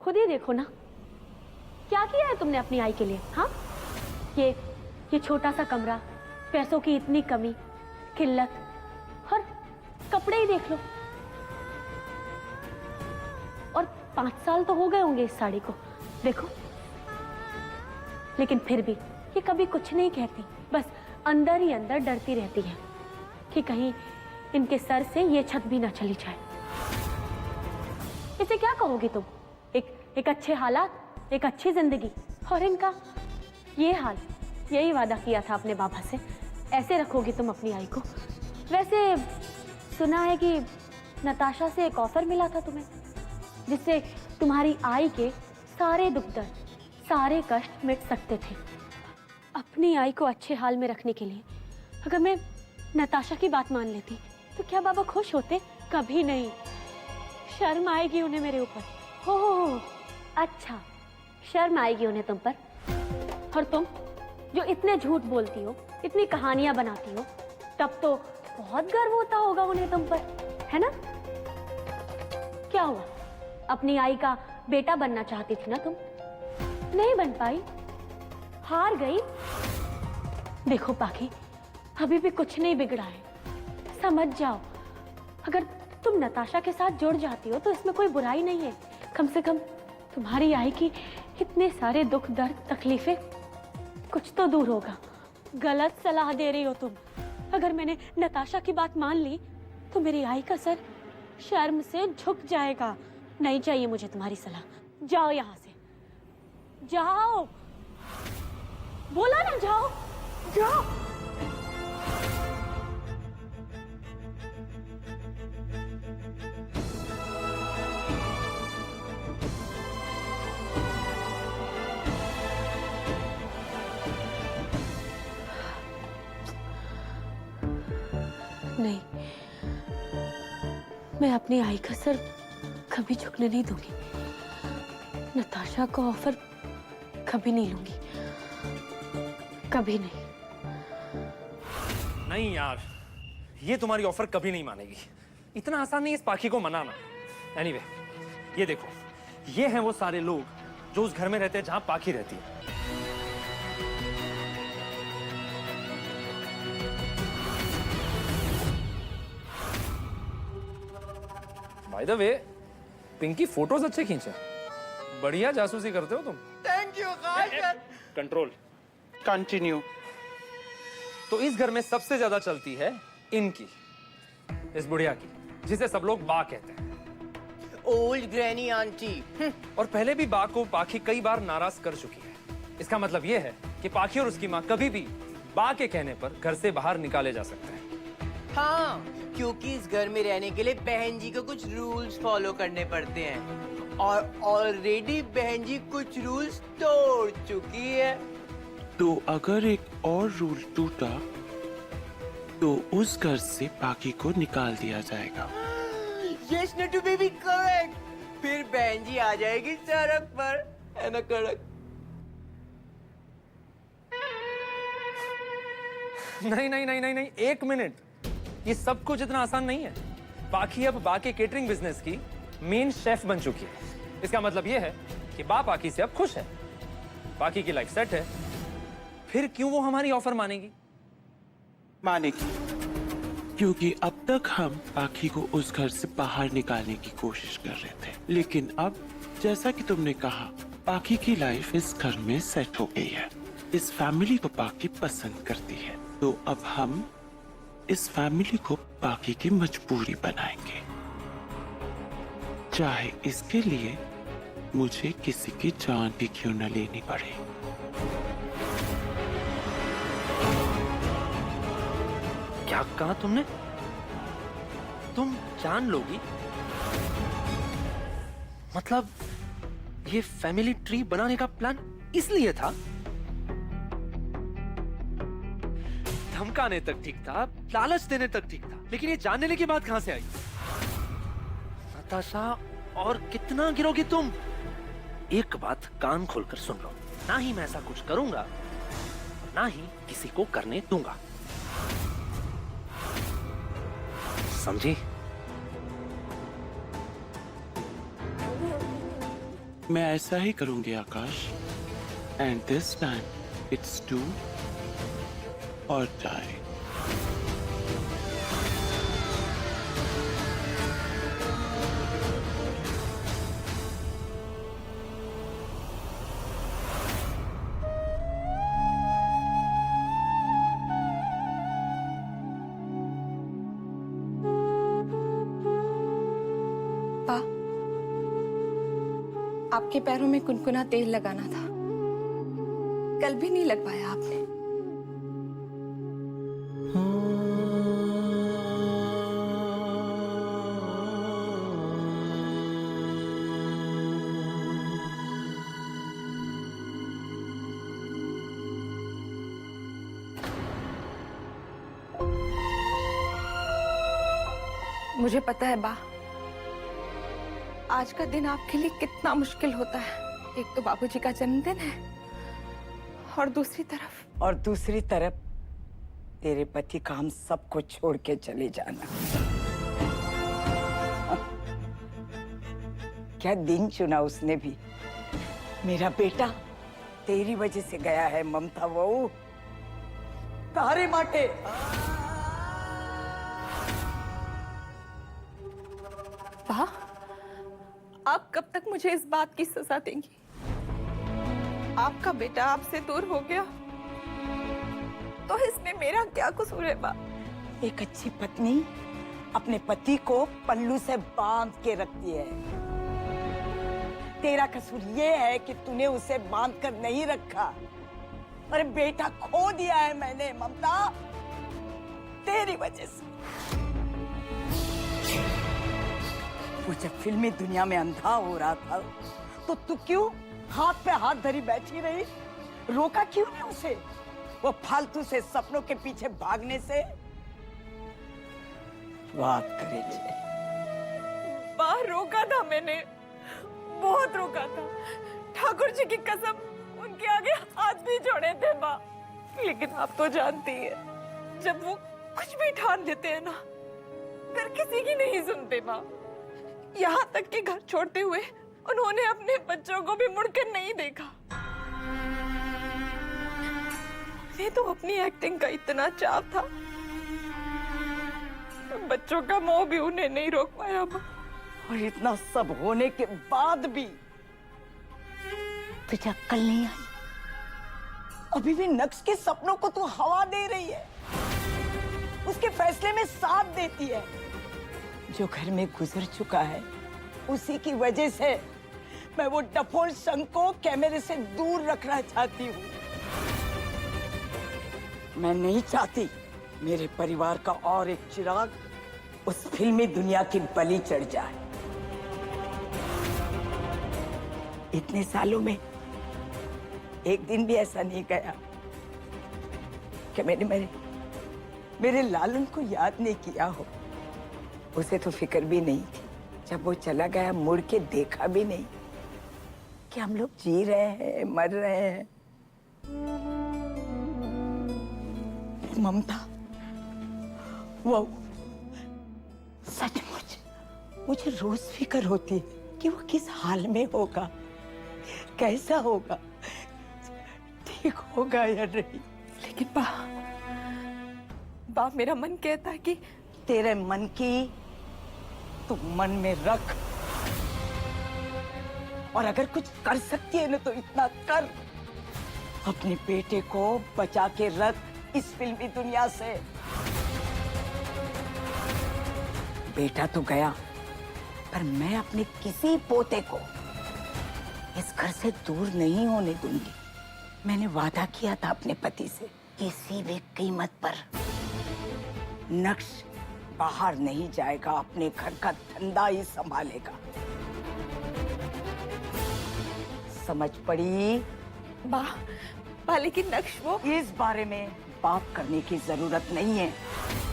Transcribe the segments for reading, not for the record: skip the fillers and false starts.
खुद ही देखो ना, क्या किया है तुमने अपनी आई के लिए? हाँ, ये छोटा सा कमरा, पैसों की इतनी कमी, किल्लत, और कपड़े ही देख लो। और 5 साल तो हो गए होंगे इस साड़ी को, देखो। लेकिन फिर भी ये कभी कुछ नहीं कहती, बस अंदर ही अंदर डरती रहती है कि कहीं इनके सर से ये छत भी ना चली जाए। इसे क्या कहोगी तुम? एक अच्छे हालात, एक अच्छी जिंदगी, और इनका ये हाल। यही वादा किया था अपने बाबा से, ऐसे रखोगी तुम अपनी आई को? वैसे सुना है कि नताशा से एक ऑफर मिला था तुम्हें, जिससे तुम्हारी आई के सारे दुख दर्द, सारे कष्ट मिट सकते थे। अपनी आई को अच्छे हाल में रखने के लिए अगर मैं नताशा की बात मान लेती तो क्या बाबा खुश होते? कभी नहीं। शर्म आएगी उन्हें मेरे ऊपर। हो, अच्छा, शर्म आएगी उन्हें तुम पर। और तुम जो इतने झूठ बोलती हो, इतनी कहानियां बनाती हो, तब तो बहुत गर्व होता होगा उन्हें तुम पर, है ना? क्या हुआ, अपनी आई का बेटा बनना चाहती थी ना तुम? नहीं बन पाई, हार गई। देखो पाखी, अभी भी कुछ नहीं बिगड़ा है, समझ जाओ। अगर तुम नताशा के साथ जुड़ जाती हो तो इसमें कोई बुराई नहीं है। कम से कम तुम्हारी आई की इतने सारे दुख दर्द तकलीफें कुछ तो दूर होगा। गलत सलाह दे रही हो तुम। अगर मैंने नताशा की बात मान ली तो मेरी आई का सर शर्म से झुक जाएगा। नहीं चाहिए मुझे तुम्हारी सलाह। जाओ यहां से, जाओ, बोला ना, जाओ जाओ। नहीं, मैं अपनी आई का सर कभी झुकने नहीं दूंगी। नताशा को ऑफर कभी नहीं लूंगी, कभी नहीं। नहीं यार, ये तुम्हारी ऑफर कभी नहीं मानेगी। इतना आसान नहीं इस पाखी को मनाना। एनीवे, ये देखो, ये हैं वो सारे लोग जो उस घर में रहते हैं जहां पाखी रहती है। By the way, Pinky photos अच्छे खींचे, बढ़िया जासूसी करते हो तुम। Thank you control, continue. तो इस घर में सबसे ज्यादा चलती है इनकी, इस बुढ़िया की, जिसे सब लोग बा कहते हैं। Old granny aunty. और पहले भी बा को पाखी कई बार नाराज कर चुकी है। इसका मतलब यह है कि पाखी और उसकी माँ कभी भी बा के कहने पर घर से बाहर निकाले जा सकते हैं। हाँ, क्योंकि इस घर में रहने के लिए बहन जी को कुछ रूल्स फॉलो करने पड़ते हैं, और ऑलरेडी बहन जी कुछ रूल्स तोड़ चुकी है। तो अगर एक और रूल टूटा तो उस घर से पाखी को निकाल दिया जाएगा। Yes Natu baby, correct. फिर बहन जी आ जाएगी सड़क पर, है ना? कड़क। नहीं नहीं नहीं नहीं नहीं, एक मिनट, ये सब कुछ इतना आसान नहीं है। पाखी अब बा के केटरिंग बिजनेस की मेन शेफ बन चुकी है। इसका मतलब यह है कि बा पाखी से अब खुश है, पाखी की लाइफ सेट है। फिर क्यों वो हमारी ऑफर मानेगी? मानेगी, क्योंकि अब तक हम पाखी को उस घर से बाहर निकालने की कोशिश कर रहे थे, लेकिन अब जैसा कि तुमने कहा, पाखी की लाइफ इस घर में सेट हो गई है। इस फैमिली को पाखी पसंद करती है, तो अब हम इस फैमिली को पाखी की मजबूरी बनाएंगे, चाहे इसके लिए मुझे किसी की जान भी क्यों न लेनी पड़े। क्या कहा तुमने? तुम जान लोगी? मतलब ये फैमिली ट्री बनाने का प्लान इसलिए था? धमकाने तक ठीक था, लालच देने तक ठीक था, लेकिन ये जान लेने की बात कहां से आई? नताशा, और कितना गिरोगी तुम? एक बात कान खोलकर सुन लो, ना ही मैं ऐसा कुछ करूंगा, ना ही किसी को करने दूंगा, समझी? मैं ऐसा ही करूंगी Akash. And this time it's do or die. पा, आपके पैरों में कुनकुना तेल लगाना था, कल भी नहीं लगवाया आपने। मुझे पता है बा, आज का दिन आपके लिए कितना मुश्किल होता है। एक तो बाबूजी का जन्मदिन है और दूसरी तरफ तेरे पति का हम सबको छोड़ के चले जाना। क्या दिन चुना उसने भी। मेरा बेटा तेरी वजह से गया है ममता बहू, तारे माटे। बा, आप कब तक मुझे इस बात की सजा देंगी? आपका बेटा आपसे दूर हो गया तो इसमें मेरा क्या कसूर है बा? एक अच्छी पत्नी अपने पति को पल्लू से बांध के रखती है। तेरा कसूर ये है कि तूने उसे बांध कर नहीं रखा। अरे बेटा खो दिया है मैंने ममता, तेरी वजह से। वो जब फिल्मी दुनिया में अंधा हो रहा था तो तू क्यों हाथ पे हाथ धरी बैठी रही? रोका क्यों नहीं उसे वो फालतू से सपनों के पीछे भागने से? बात करे बाहर रोका था मैंने, बहुत रोका था। ठाकुर जी की कसम, उनके आगे हाथ भी जोड़े थे माँ। लेकिन आप तो जानती है, जब वो कुछ भी ठान देते हैं ना, फिर किसी की नहीं सुनते माँ। यहाँ तक कि घर छोड़ते हुए उन्होंने अपने बच्चों को भी मुड़कर नहीं देखा। उन्हें तो अपनी एक्टिंग का इतना चाव था, बच्चों का मोह भी उन्हें नहीं रोक पाया माँ। और इतना सब होने के बाद भी तुझे अक्ल नहीं आई? अभी भी नक्श के सपनों को तू हवा दे रही है, उसके फैसले में साथ देती है। जो घर में गुजर चुका है उसी की वजह से मैं वो डफोल संग को कैमरे से दूर रखना चाहती हूँ। मैं नहीं चाहती मेरे परिवार का और एक चिराग उस फिल्मी दुनिया की बलि चढ़ जाए। इतने सालों में एक दिन भी ऐसा नहीं गया कि मैंने मेरे लालन को याद नहीं किया हो। उसे तो फिक्र भी नहीं थी, जब वो चला गया मुड़ के देखा भी नहीं कि हम लोग जी रहे हैं, मर रहे हैं। ममता, वो सचमुच मुझे रोज फिक्र होती है कि वो किस हाल में होगा, कैसा होगा, ठीक होगा या नहीं। लेकिन बा मेरा मन कहता है कि तेरे मन की तू मन में रख, और अगर कुछ कर सकती है ना तो इतना कर, अपने बेटे को बचा के रख इस फिल्मी दुनिया से। बेटा तो गया, पर मैं अपने किसी पोते को इस घर से दूर नहीं होने दूंगी। मैंने वादा किया था अपने पति से, किसी भी कीमत पर नक्श बाहर नहीं जाएगा, अपने घर का धंधा ही संभालेगा। समझ पड़ी? बा लेकिन नक्श वो इस बारे में बात करने की जरूरत नहीं है।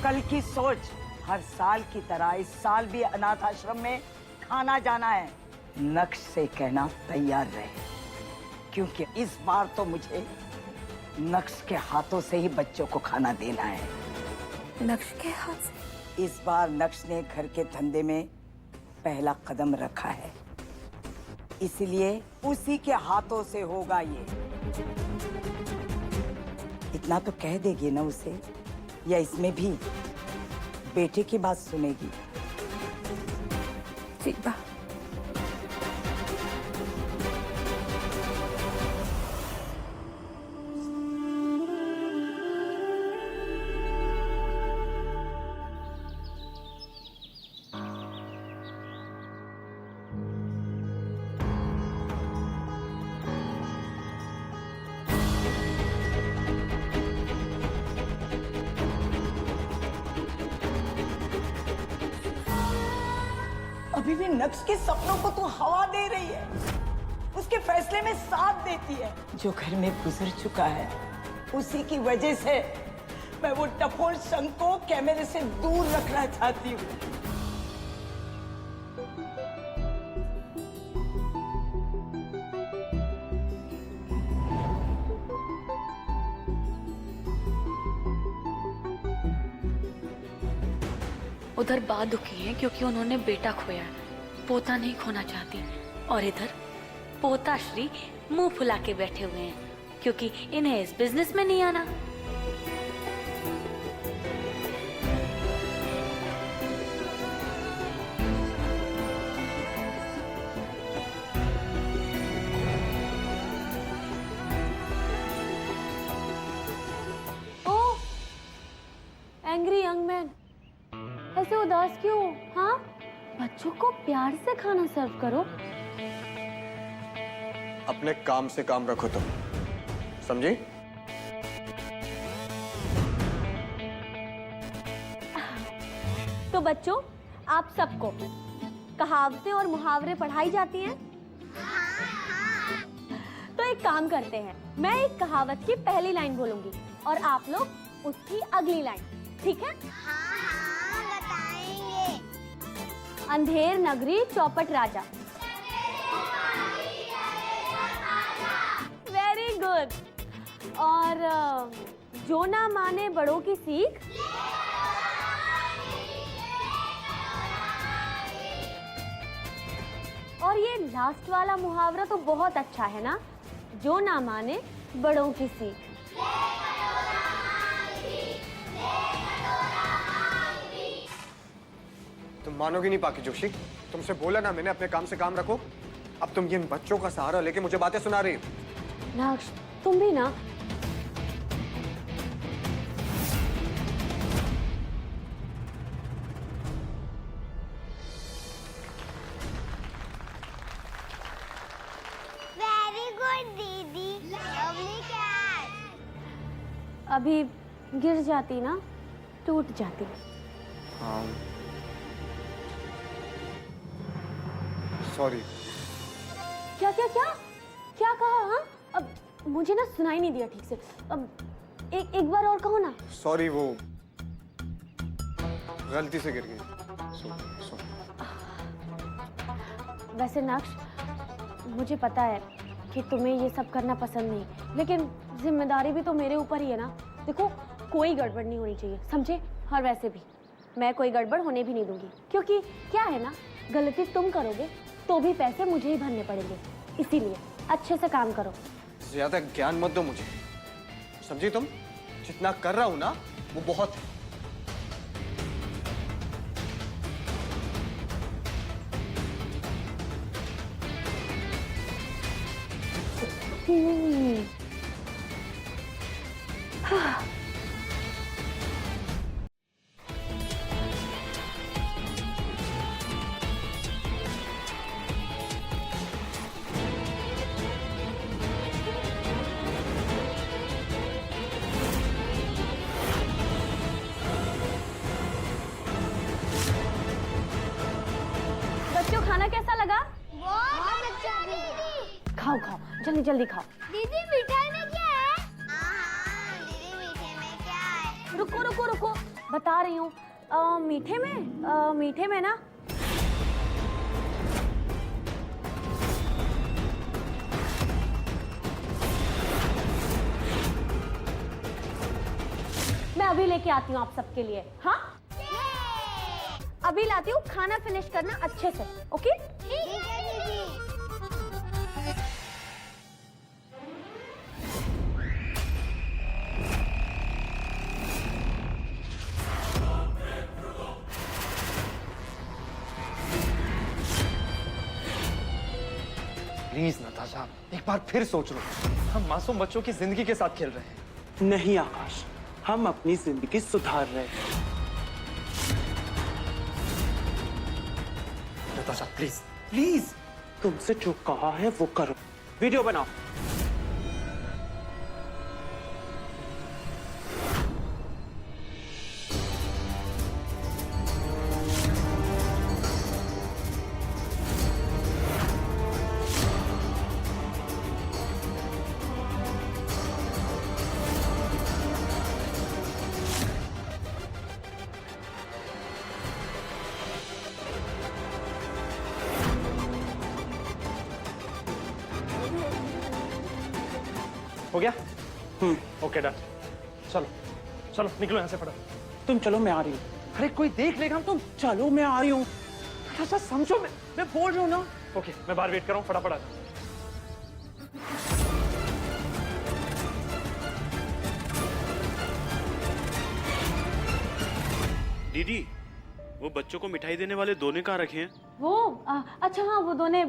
कल की सोच, हर साल की तरह इस साल भी अनाथ आश्रम में खाना जाना है। नक्श से कहना तैयार रहे, क्योंकि इस बार तो मुझे नक्श के हाथों से ही बच्चों को खाना देना है। नक्श के हाथ से? इस बार नक्श ने घर के धंधे में पहला कदम रखा है। इसलिए उसी के हाथों से होगा ये। इतना तो कह देगी ना उसे, या इसमें भी बेटे की बात सुनेगी? शिवा, अभी भी नक्श के सपनों को तू हवा दे रही है, उसके फैसले में साथ देती है। जो घर में गुजर चुका है उसी की वजह से मैं वो टपोर संग को कैमरे से दूर रखना चाहती हूँ। उधर बा दुखी है क्योंकि उन्होंने बेटा खोया है, पोता नहीं खोना चाहती। और इधर पोता श्री मुंह फुला के बैठे हुए हैं क्योंकि इन्हें इस बिजनेस में नहीं आना। ओह, एंग्री यंग मैन, ऐसे उदास क्यों? हाँ, बच्चों को प्यार से खाना सर्व करो। अपने काम से काम रखो तुम, समझी? तो बच्चों, आप सबको कहावतें और मुहावरे पढ़ाई जाती हैं? तो एक काम करते हैं, मैं एक कहावत की पहली लाइन बोलूंगी और आप लोग उसकी अगली लाइन, ठीक है? अंधेर नगरी चौपट राजा। Very good. और जो ना माने बड़ों की सीख, और ये लास्ट वाला मुहावरा तो बहुत अच्छा है ना, जो ना माने बड़ों की सीख। तुम मानोगी नहीं पाकी जोशी, तुमसे बोला ना मैंने अपने काम से काम रखो। अब तुम ये बच्चों का सहारा लेके मुझे बातें सुना रही हो। नक्श, तुम भी ना। वेरी गुड दीदी, लवली कैट। अभी गिर जाती ना, टूट जाती। हाँ, सॉरी। क्या क्या क्या क्या कहा? हाँ, अब मुझे ना सुनाई नहीं दिया ठीक से। अब एक बार और कहो ना। सॉरी, वो गलती से गिर गई। सॉरी। वैसे नक्श, मुझे पता है कि तुम्हें ये सब करना पसंद नहीं, लेकिन जिम्मेदारी भी तो मेरे ऊपर ही है ना। देखो, कोई गड़बड़ नहीं होनी चाहिए, समझे? और वैसे भी मैं कोई गड़बड़ होने भी नहीं दूंगी, क्योंकि क्या है ना, गलती तुम करोगे तो भी पैसे मुझे ही भरने पड़ेंगे। इसीलिए अच्छे से काम करो। ज्यादा ज्ञान मत दो मुझे, समझी तुम? जितना कर रहा हूं ना वो बहुत है। बच्चों, खाना कैसा लगा? बहुत अच्छा दीदी। खाओ खाओ, जल्दी जल्दी खाओ। दीदी मिठाई में क्या है? हाँ, दीदी मीठे में क्या है? रुको रुको रुको, बता रही हूँ। मीठे में ना, मैं अभी लेके आती हूँ आप सबके लिए। हाँ, अभी लाती हूँ, खाना फिनिश करना अच्छे से, ओके? ठीक है दीदी। प्लीज नताशा, एक बार फिर सोच लो। हम मासूम बच्चों की जिंदगी के साथ खेल रहे हैं। नहीं आकाश, हम अपनी जिंदगी सुधार रहे हैं। Natasha please please. तुमसे जो कहा है वो करो। वीडियो बनाओ। हो गया? Okay done. चलो चलो निकलो यहाँ से फटाफट। तुम चलो, मैं आ रही हूँ। अरे कोई देख लेगा। तुम चलो, मैं आ रही हूँ। नताशा समझो, मैं बोल रहा हूँ ना। ओके मैं बाहर वेट कर रहा हूँ, फटाफट आ जाओ। दीदी, वो बच्चों को मिठाई देने वाले दोने कहाँ रखे हैं? वो अच्छा हाँ, वो दोनों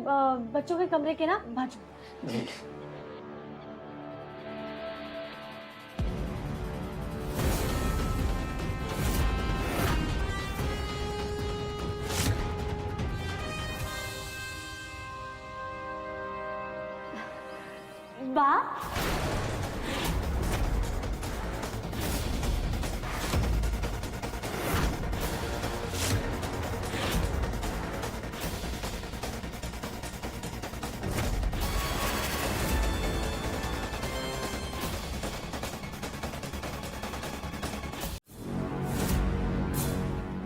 बच्चों के कमरे के ना बाजू। बा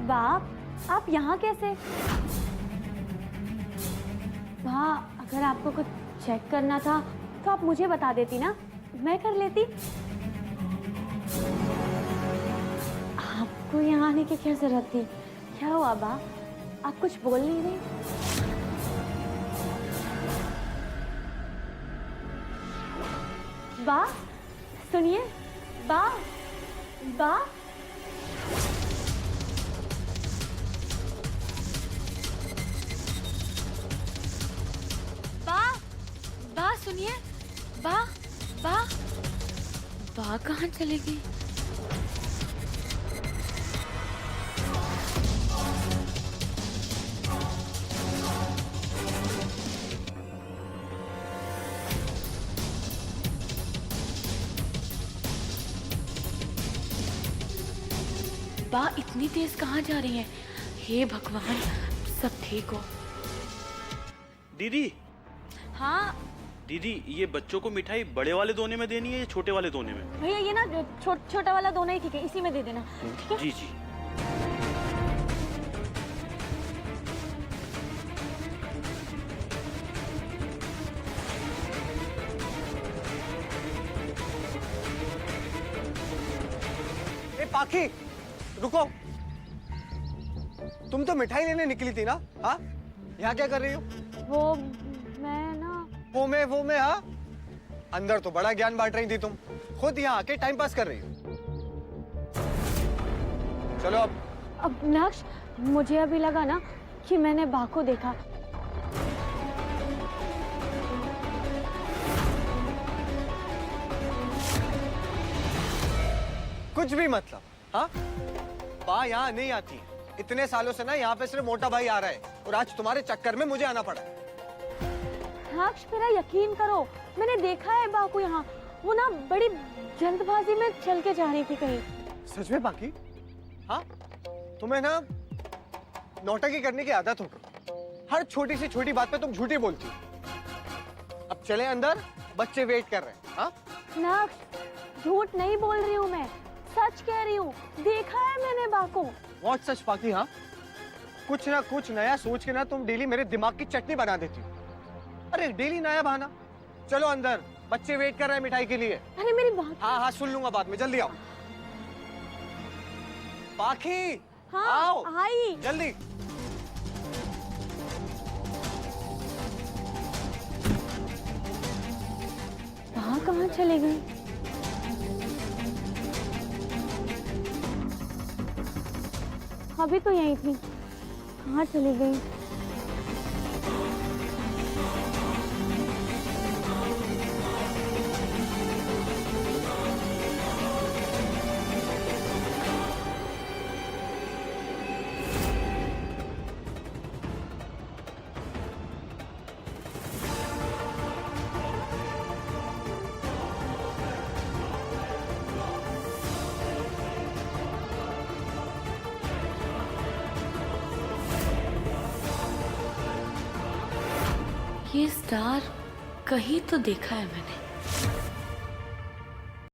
बाप, आप यहाँ कैसे? हाँ, अगर आपको कुछ चेक करना था तो आप मुझे बता देती ना, मैं कर लेती। आपको यहाँ आने की क्या जरूरत थी? क्या हुआ बा? आप कुछ बोल नहीं रही? बा, सुनिए, बा, बा। बा सुनिए, बा बा बा कहाँ चली गई? बा इतनी तेज कहाँ जा रही है? हे भगवान, सब ठीक हो। दीदी, हाँ दीदी, ये बच्चों को मिठाई बड़े वाले दोने में देनी है या छोटे वाले दोने में? भैया, ये ना छोटा वाला दोनों ही ठीक है, इसी में दे देना। ठीक है? जी जी। ए पाखी, रुको। तुम तो मिठाई लेने निकली थी ना? हाँ, यहाँ क्या कर रही हो? वो मैं ना वो में हाँ, अंदर तो बड़ा ज्ञान बांट रही थी तुम, खुद यहाँ आके टाइम पास कर रही हो। चलो अब नक्श, मुझे अभी लगा ना कि मैंने बा को देखा। कुछ भी मतलब, हाँ? बा यहाँ नहीं आती। इतने सालों से ना यहाँ पे सिर्फ मोटा भाई आ रहा है और आज तुम्हारे चक्कर में मुझे आना पड़ा। नक्श, मेरा यकीन करो, मैंने देखा है बा को यहाँ। वो ना बड़ी जल्दबाजी में चल के जा रही थी कहीं। सच में बाकी? हाँ, तुम्हें ना नौटंकी करने की आदत हो। हर छोटी से छोटी बात पे तुम झूठी बोलती हो। अब चले अंदर, बच्चे वेट कर रहे हैं। हाँ? नक्श, झूठ नहीं बोल रही हूँ मैं, सच कह रही हूँ। देखा है मैंने बा को। व्हाट सच बाकी? हाँ, कुछ ना कुछ नया सोच के ना तुम डेली मेरे दिमाग की चटनी बना देती हो। अरे डेली नया बहाना। चलो अंदर, बच्चे वेट कर रहे हैं मिठाई के लिए। अरे मेरी बात। हाँ हाँ, सुन लूंगा बाद में, जल्दी आओ। पाखी, हाँ, आओ आई। जल्दी। बा कहाँ चले गई? अभी तो यहीं थी, कहाँ चली गई? ये स्टार कहीं तो देखा है मैंने।